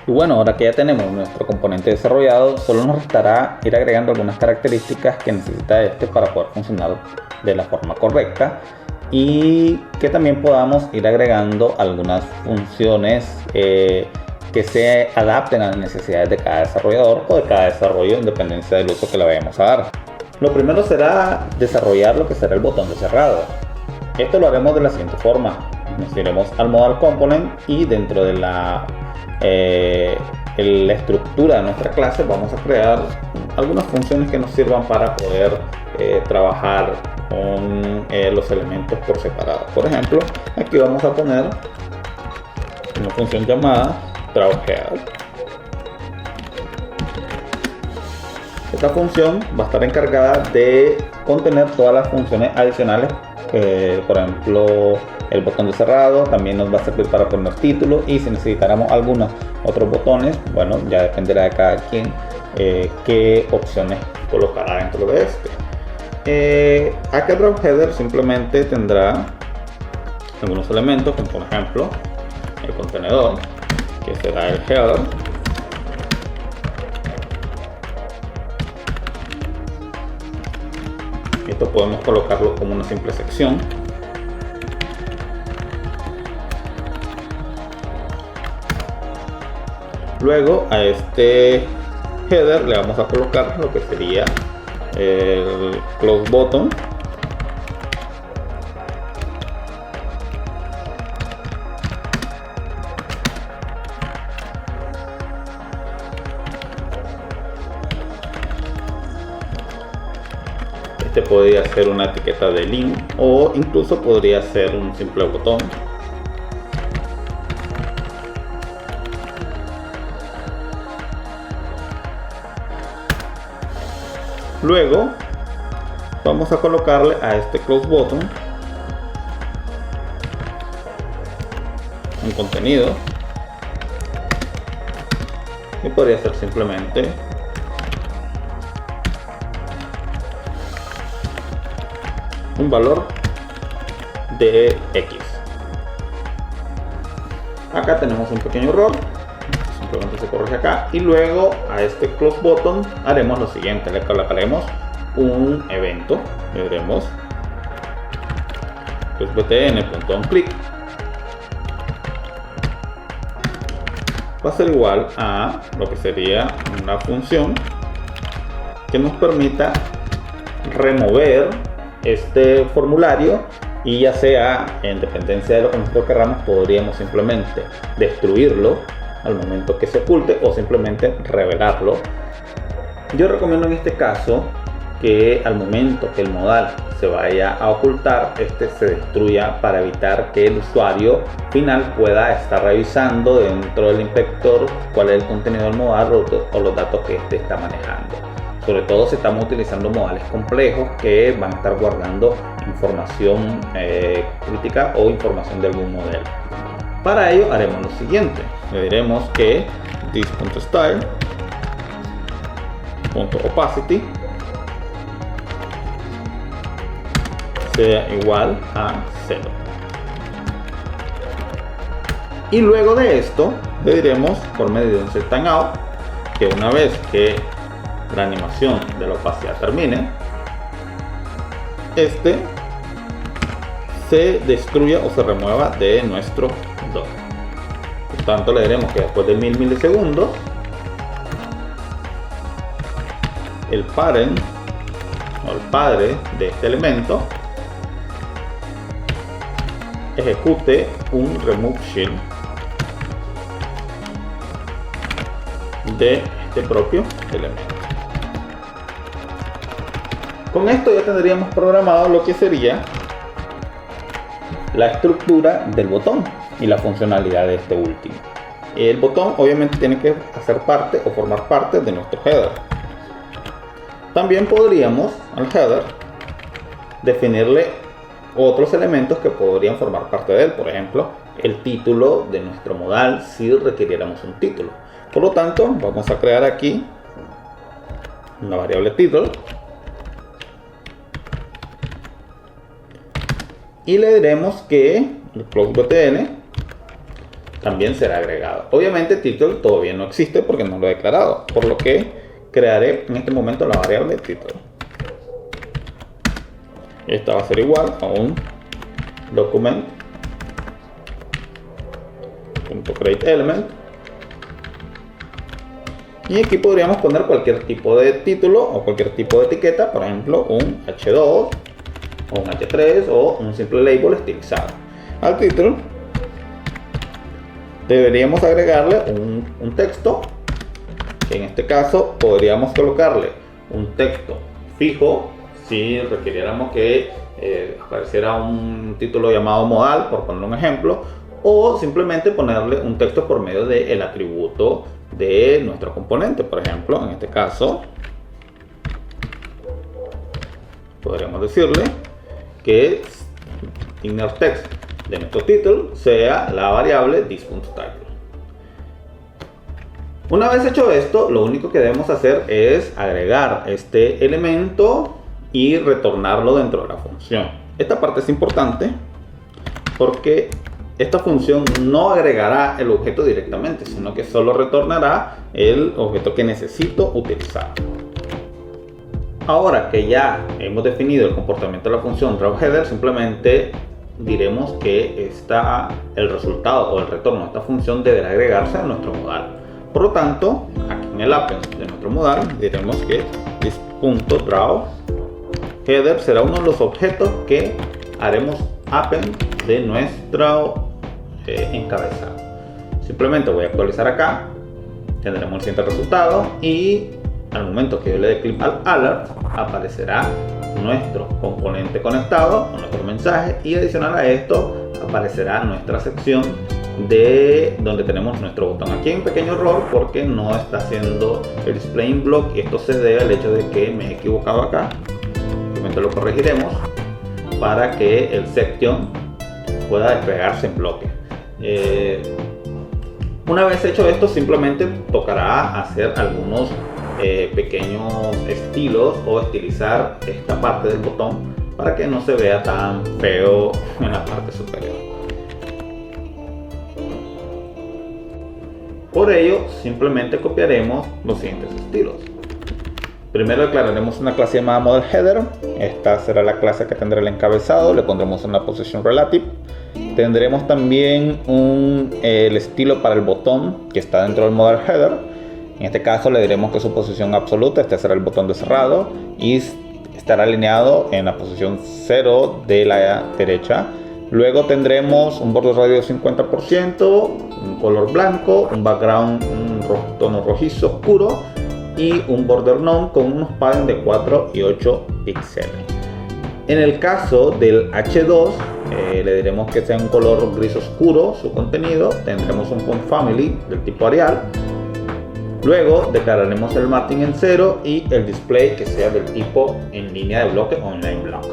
Y bueno, ahora que ya tenemos nuestro componente desarrollado, solo nos restará ir agregando algunas características que necesita este para poder funcionar de la forma correcta, y que también podamos ir agregando algunas funciones que se adapten a las necesidades de cada desarrollador o de cada desarrollo en dependencia del uso que le vayamos a dar. Lo primero será desarrollar lo que será el botón de cerrado. Esto lo haremos de la siguiente forma. Nos iremos al modal component y dentro de la estructura de nuestra clase vamos a crear algunas funciones que nos sirvan para poder trabajar con los elementos por separado. Por ejemplo, aquí vamos a poner una función llamada drawHeader. Esta función va a estar encargada de contener todas las funciones adicionales, por ejemplo el botón de cerrado. También nos va a servir para poner título, y si necesitáramos algunos otros botones, bueno, ya dependerá de cada quien qué opciones colocará dentro de este. Acá drawHeader simplemente tendrá algunos elementos, como por ejemplo el contenedor, que será el header. Esto podemos colocarlo como una simple sección. Luego a este header le vamos a colocar lo que sería el close button. Este podría ser una etiqueta de link o incluso podría ser un simple botón. Luego vamos a colocarle a este close button un contenido, y podría ser simplemente un valor de X. Acá tenemos un pequeño error, simplemente se corrige acá, y luego a este close button haremos lo siguiente: le colocaremos un evento, le diremos btn.onClick, va a ser igual a lo que sería una función que nos permita remover este formulario, y ya sea en dependencia de lo que nosotros queramos, podríamos simplemente destruirlo al momento que se oculte o simplemente revelarlo. Yo recomiendo en este caso que al momento que el modal se vaya a ocultar, este se destruya para evitar que el usuario final pueda estar revisando dentro del inspector cuál es el contenido del modal o los datos que este está manejando. Sobre todo si estamos utilizando modales complejos que van a estar guardando información crítica o información de algún modelo. Para ello haremos lo siguiente: le diremos que this.style.opacity sea igual a 0. Y luego de esto le diremos por medio de un setTimeout que una vez que la animación de la opacidad termine, este se destruya o se remueva de nuestro dock. Por tanto, le diremos que después de 1000 milisegundos el parent o el padre de este elemento ejecute un remove shield de este propio elemento. Con esto ya tendríamos programado lo que sería la estructura del botón y la funcionalidad de este último. El botón obviamente tiene que hacer parte o formar parte de nuestro header. También podríamos al header definirle otros elementos que podrían formar parte de él, por ejemplo el título de nuestro modal si requiriéramos un título. Por lo tanto, vamos a crear aquí la variable title y le diremos que el close.btn también será agregado. Obviamente title todavía no existe porque no lo he declarado, por lo que crearé en este momento la variable title. Esta va a ser igual a un document.createElement y aquí podríamos poner cualquier tipo de título o cualquier tipo de etiqueta, por ejemplo un H2 o un H3 o un simple label estilizado. Al título deberíamos agregarle un texto, que en este caso podríamos colocarle un texto fijo si requiriéramos que apareciera un título llamado modal, por poner un ejemplo, o simplemente ponerle un texto por medio del atributo de nuestro componente. Por ejemplo, en este caso podríamos decirle que inner text de nuestro título sea la variable this.title. Una vez hecho esto, lo único que debemos hacer es agregar este elemento y retornarlo dentro de la función. Esta parte es importante porque esta función no agregará el objeto directamente, sino que solo retornará el objeto que necesito utilizar. Ahora que ya hemos definido el comportamiento de la función drawHeader, simplemente diremos que el resultado o el retorno de esta función deberá agregarse a nuestro modal. Por lo tanto, aquí en el append de nuestro modal diremos que this.drawHeader será uno de los objetos que haremos append de nuestro encabezado. Simplemente voy a actualizar acá, tendremos el siguiente resultado y al momento que yo le dé clic al alert aparecerá nuestro componente conectado con nuestro mensaje y adicional a esto aparecerá nuestra sección de donde tenemos nuestro botón. Aquí hay un pequeño error porque no está haciendo el display in block y esto se debe al hecho de que me he equivocado acá. Simplemente lo corregiremos para que el section pueda desplegarse en bloque. Una vez hecho esto, simplemente tocará hacer algunos pequeños estilos o estilizar esta parte del botón para que no se vea tan feo en la parte superior. Por ello, simplemente copiaremos los siguientes estilos. Primero declararemos una clase llamada ModelHeader. Esta será la clase que tendrá el encabezado. Le pondremos una position relative. Tendremos también el estilo para el botón que está dentro del ModelHeader. En este caso le diremos que su posición absoluta, este será el botón de cerrado y estará alineado en la posición 0 de la derecha. Luego tendremos un border radio de 50%, un color blanco, un background, un tono rojizo oscuro y un border none con unos padding de 4 y 8 píxeles. En el caso del H2 le diremos que sea un color gris oscuro su contenido. Tendremos un font family del tipo Arial. Luego declararemos el margin en 0 y el display que sea del tipo en línea de bloque o en line block.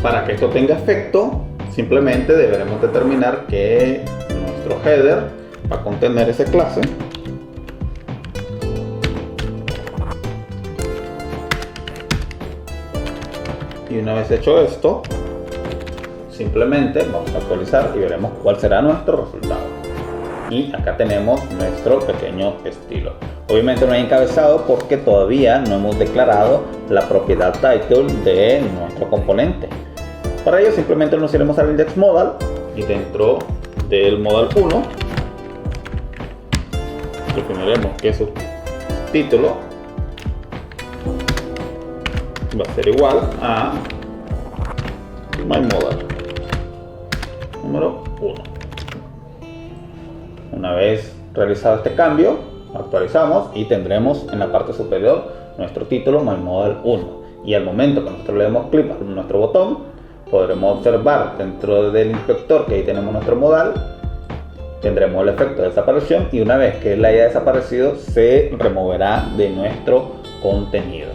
Para que esto tenga efecto, simplemente deberemos determinar que nuestro header va a contener esa clase. Y una vez hecho esto, simplemente vamos a actualizar y veremos cuál será nuestro resultado. Y acá tenemos nuestro pequeño estilo. Obviamente no hay encabezado porque todavía no hemos declarado la propiedad title de nuestro componente. Para ello simplemente nos iremos al index modal y dentro del modal 1 definiremos que su título va a ser igual a myModal número 1. Una vez realizado este cambio, actualizamos y tendremos en la parte superior nuestro título myModal 1. Y al momento que nosotros le demos clic a nuestro botón, podremos observar dentro del inspector que ahí tenemos nuestro modal, tendremos el efecto de desaparición y una vez que él haya desaparecido se removerá de nuestro contenido.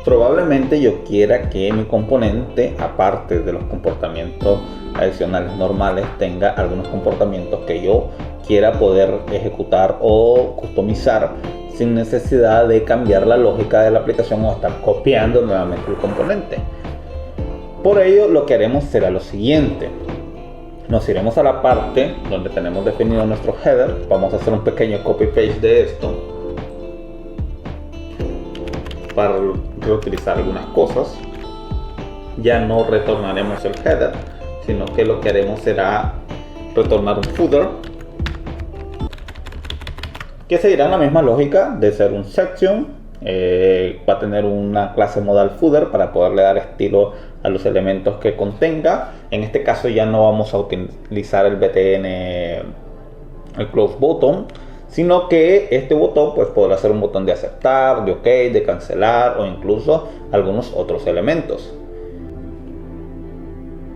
Probablemente yo quiera que mi componente, aparte de los comportamientos adicionales normales tenga algunos comportamientos que yo quiera poder ejecutar o customizar sin necesidad de cambiar la lógica de la aplicación o estar copiando nuevamente el componente. Por ello, lo que haremos será lo siguiente: nos iremos a la parte donde tenemos definido nuestro header. Vamos a hacer un pequeño copy paste de esto para reutilizar algunas cosas. Ya no retornaremos el header, sino que lo que haremos será retornar un footer, que seguirá la misma lógica de ser un section. Va a tener una clase modal footer para poderle dar estilo a los elementos que contenga. En este caso ya no vamos a utilizar el btn, el close button, sino que este botón pues podrá ser un botón de aceptar, de ok, de cancelar o incluso algunos otros elementos.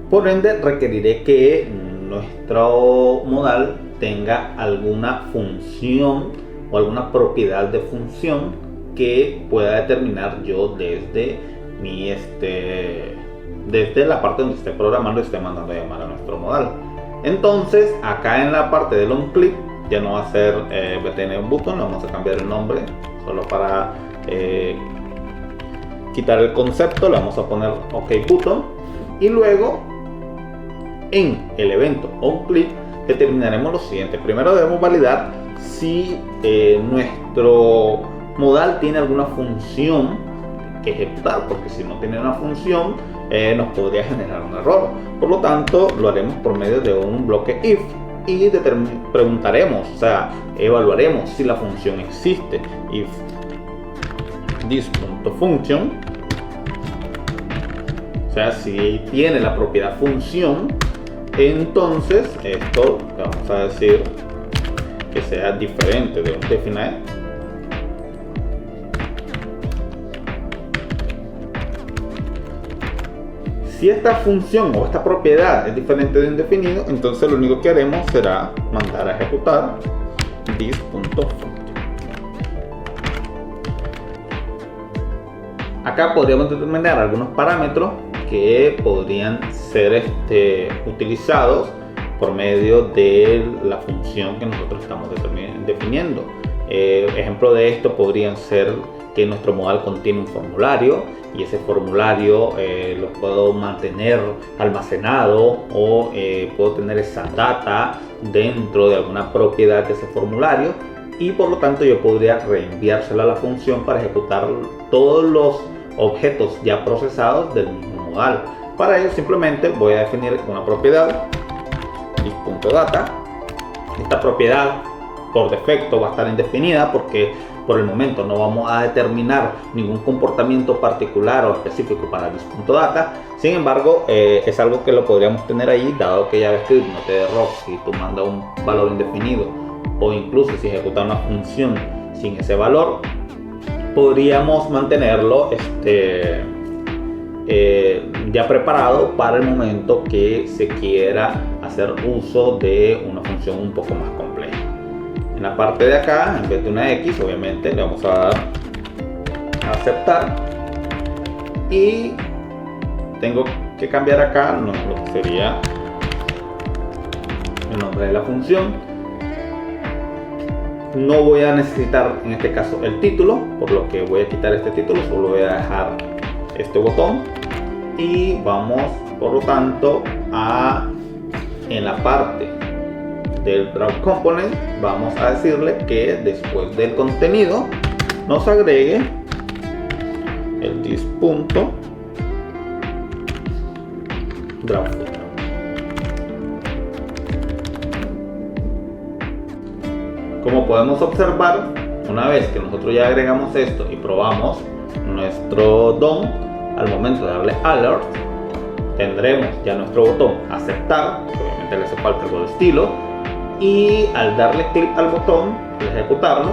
Por ende, requeriré que nuestro modal tenga alguna función o alguna propiedad de función que pueda determinar yo desde mi desde la parte donde esté programando y esté mandando a llamar a nuestro modal. Entonces, acá en la parte del onClick ya no va a ser btn button, vamos a cambiar el nombre solo para quitar el concepto. Le vamos a poner ok button y luego en el evento onClick determinaremos lo siguiente. Primero debemos validar si nuestro modal tiene alguna función que ejecutar, porque si no tiene una función nos podría generar un error. Por lo tanto, lo haremos por medio de un bloque if y preguntaremos, o sea, evaluaremos si la función existe. If this.function, o sea, si tiene la propiedad función, entonces esto le vamos a decir que sea diferente de un definite. Si esta función o esta propiedad es diferente de un definido, entonces lo único que haremos será mandar a ejecutar this.function. Acá podríamos determinar algunos parámetros que podrían ser utilizados por medio de la función que nosotros estamos definiendo. Ejemplo de esto podrían ser que nuestro modal contiene un formulario y ese formulario lo puedo mantener almacenado o puedo tener esa data dentro de alguna propiedad de ese formulario y por lo tanto yo podría reenviársela a la función para ejecutar todos los objetos ya procesados del mismo modal. Para ello simplemente voy a definir una propiedad this.data. Esta propiedad por defecto va a estar indefinida porque por el momento no vamos a determinar ningún comportamiento particular o específico para this.data. Sin embargo, es algo que lo podríamos tener ahí, dado que JavaScript no te da error si tú mandas un valor indefinido o incluso si ejecutas una función sin ese valor. Podríamos mantenerlo ya preparado para el momento que se quiera hacer uso de una función un poco más compleja. En la parte de acá, en vez de una X, obviamente le vamos a dar a aceptar y tengo que cambiar acá lo que sería el nombre de la función. No voy a necesitar en este caso el título, por lo que voy a quitar este título, solo voy a dejar este botón y vamos por lo tanto en la parte del draw component vamos a decirle que después del contenido nos agregue el this.drawFooter. Como podemos observar, una vez que nosotros ya agregamos esto y probamos nuestro DOM, al momento de darle alert tendremos ya nuestro botón aceptar, obviamente le hace falta algo de estilo, y al darle clic al botón de ejecutarlo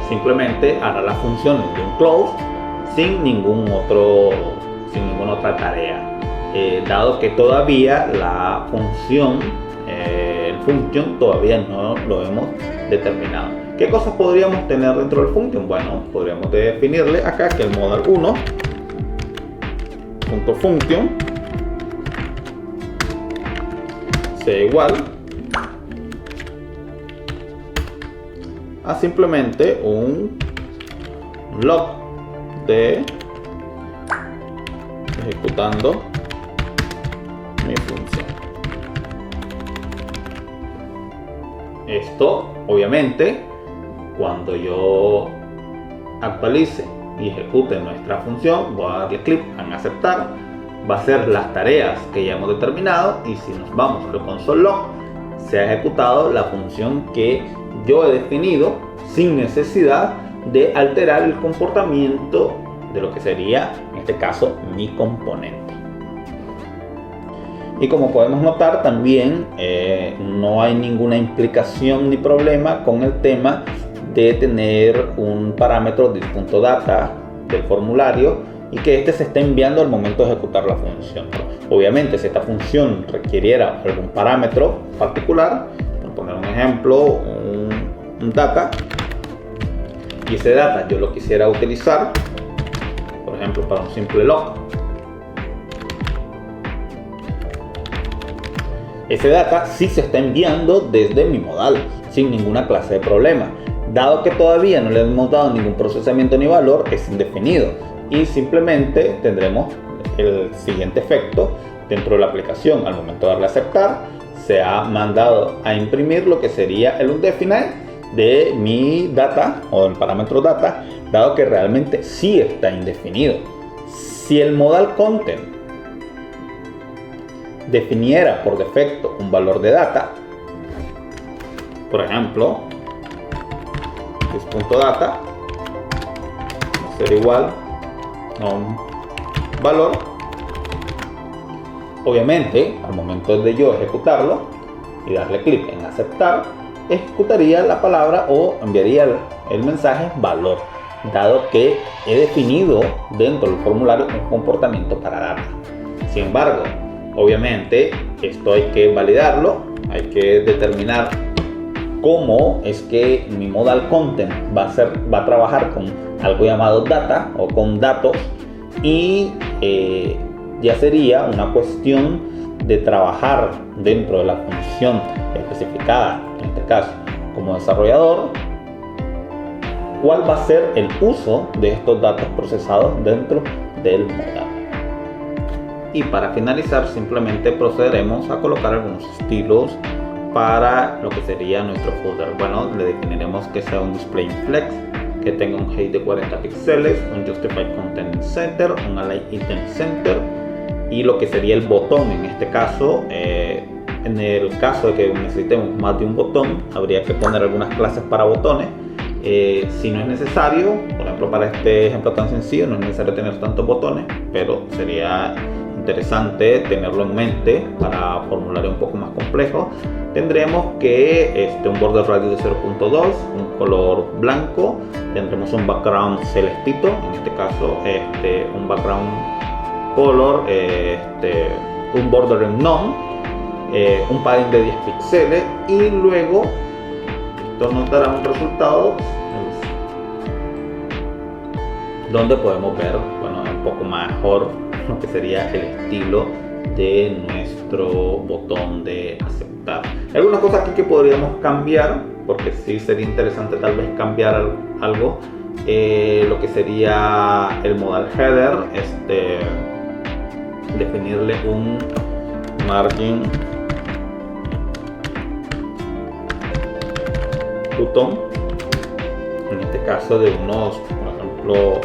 simplemente hará las funciones de un close sin ninguna otra tarea, dado que todavía la función el function todavía no lo hemos determinado. ¿Qué cosas podríamos tener dentro del function? Bueno, podríamos definirle acá que el modal1.function sea igual a simplemente un log de ejecutando mi función. Esto, obviamente, cuando yo actualice y ejecute nuestra función, voy a darle clic en aceptar, va a hacer las tareas que ya hemos determinado, y si nos vamos al console log, se ha ejecutado la función que yo he definido sin necesidad de alterar el comportamiento de lo que sería, en este caso, mi componente. Y como podemos notar, también no hay ninguna implicación ni problema con el tema de tener un parámetro de punto data del formulario y que este se esté enviando al momento de ejecutar la función. Obviamente, si esta función requiriera algún parámetro particular, por poner un ejemplo, un data, y ese data yo lo quisiera utilizar, por ejemplo, para un simple log, ese data sí se está enviando desde mi modal sin ninguna clase de problema. Dado que todavía no le hemos dado ningún procesamiento ni valor, es indefinido y simplemente tendremos el siguiente efecto dentro de la aplicación. Al momento de darle a aceptar, se ha mandado a imprimir lo que sería el undefined de mi data o del parámetro data, dado que realmente sí está indefinido. Si el modal content definiera por defecto un valor de data, por ejemplo, this.data va a ser igual a un valor, obviamente al momento de yo ejecutarlo y darle clic en aceptar, ejecutaría la palabra o enviaría el mensaje valor, dado que he definido dentro del formulario un comportamiento para data. Sin embargo, obviamente esto hay que validarlo, hay que determinar cómo es que mi modal content va a trabajar con algo llamado data o con datos, y ya sería una cuestión de trabajar dentro de la función especificada, en este caso como desarrollador, cuál va a ser el uso de estos datos procesados dentro del modal. Y para finalizar, simplemente procederemos a colocar algunos estilos para lo que sería nuestro footer. Bueno, le definiremos que sea un display flex, que tenga un height de 40 píxeles, un justify content center, un align item center, y lo que sería el botón. En este caso, en el caso de que necesitemos más de un botón, habría que poner algunas clases para botones. Si no es necesario, por ejemplo, para este ejemplo tan sencillo, no es necesario tener tantos botones, pero sería interesante tenerlo en mente para formularios un poco más complejos. Tendremos que un border radius de 0.2, un color blanco, tendremos un background celestito, en este caso un background color, un border en none, un padding de 10 píxeles, y luego esto nos dará un resultado donde podemos ver, bueno, un poco mejor lo que sería el estilo de nuestro botón de aceptar. Hay algunas cosas aquí que podríamos cambiar, porque sí sería interesante tal vez cambiar algo. Lo que sería el modal header, definirle un margin botón, en este caso de unos, por ejemplo,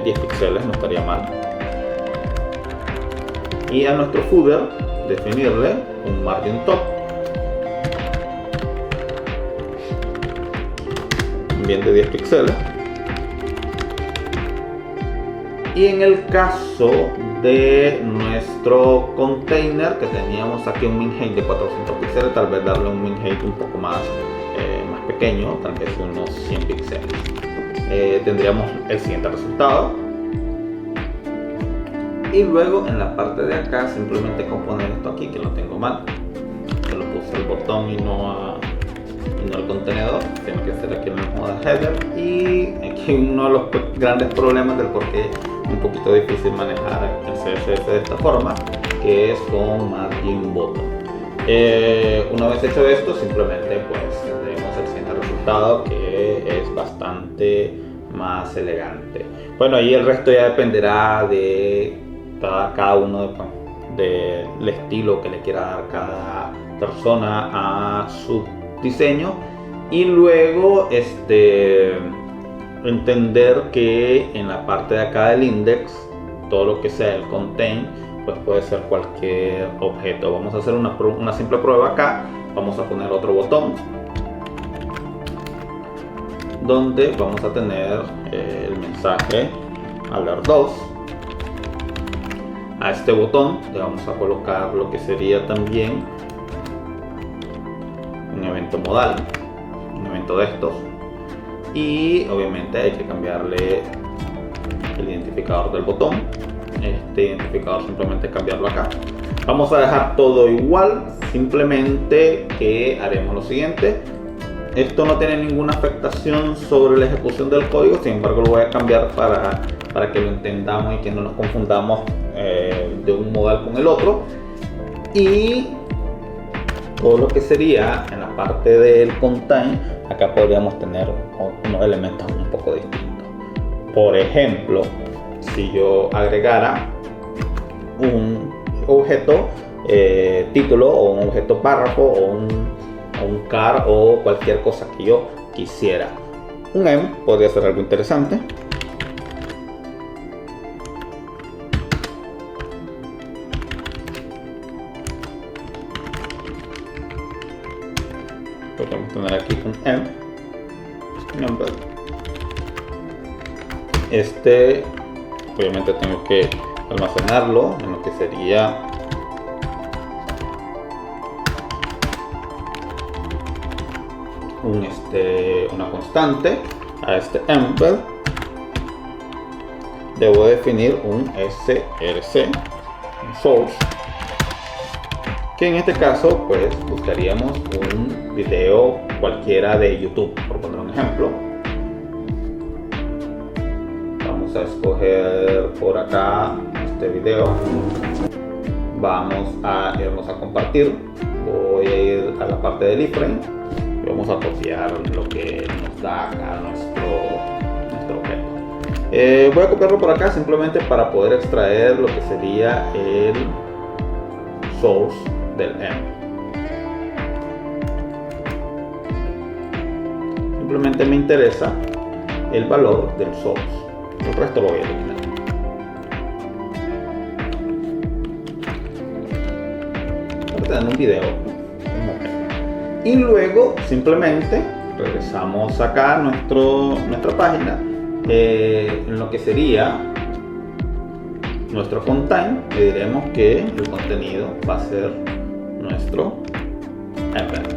10 píxeles, no estaría mal. Y a nuestro footer definirle un margin top también de 10 píxeles. Y en el caso de nuestro container, que teníamos aquí un min height de 400 píxeles, tal vez darle un min height un poco más pequeño, tal vez unos 100 píxeles. Tendríamos el siguiente resultado. Y luego en la parte de acá simplemente componer esto aquí, que lo tengo mal, que lo puse el botón y no el contenedor, tiene que ser aquí en el modo header. Y aquí uno de los grandes problemas del por qué es un poquito difícil manejar el CSS de esta forma, que es con margin bottom. Una vez hecho esto, simplemente pues tendremos el siguiente resultado, que es bastante más elegante. Bueno, ahí el resto ya dependerá de cada uno del estilo que le quiera dar cada persona a su diseño, y luego entender que en la parte de acá del index, todo lo que sea el contain, pues puede ser cualquier objeto. Vamos a hacer una simple prueba acá. Vamos a poner otro botón donde vamos a tener el mensaje alert2. A este botón le vamos a colocar lo que sería también un evento modal, un evento de estos, y obviamente hay que cambiarle el identificador del botón. Este identificador simplemente cambiarlo acá. Vamos a dejar todo igual, simplemente que haremos lo siguiente. Esto no tiene ninguna afectación sobre la ejecución del código, sin embargo lo voy a cambiar para que lo entendamos y que no nos confundamos de un modal con el otro. Y todo lo que sería en la parte del contain, acá podríamos tener unos elementos un poco distintos. Por ejemplo, si yo agregara un objeto título, o un objeto párrafo, o un car, o cualquier cosa que yo quisiera, un em podría ser algo interesante. Podemos tener aquí un em number. Obviamente tengo que almacenarlo en lo que sería una constante. A este embed debo definir un src, un source, que en este caso pues buscaríamos un video cualquiera de YouTube, por poner un ejemplo. Vamos a escoger por acá este video, vamos a irnos a compartir, voy a ir a la parte del iframe y vamos a copiar lo que nos da acá nuestro objeto. Voy a copiarlo por acá simplemente para poder extraer lo que sería el source del em. Simplemente me interesa el valor del source, el resto lo voy a eliminar. Voy a tener un video, y luego simplemente regresamos acá a nuestra página, en lo que sería nuestro contain, le diremos que el contenido va a ser nuestro event.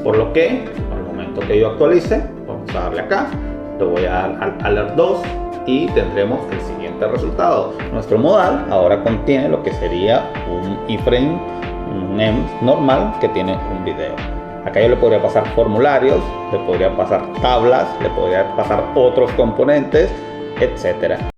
Por lo que al momento que yo actualice, vamos a darle acá, le voy a dar al alert 2 y tendremos el siguiente resultado. Nuestro modal ahora contiene lo que sería un iframe, un em normal que tiene un video. Acá yo le podría pasar formularios, le podría pasar tablas, le podría pasar otros componentes, etcétera.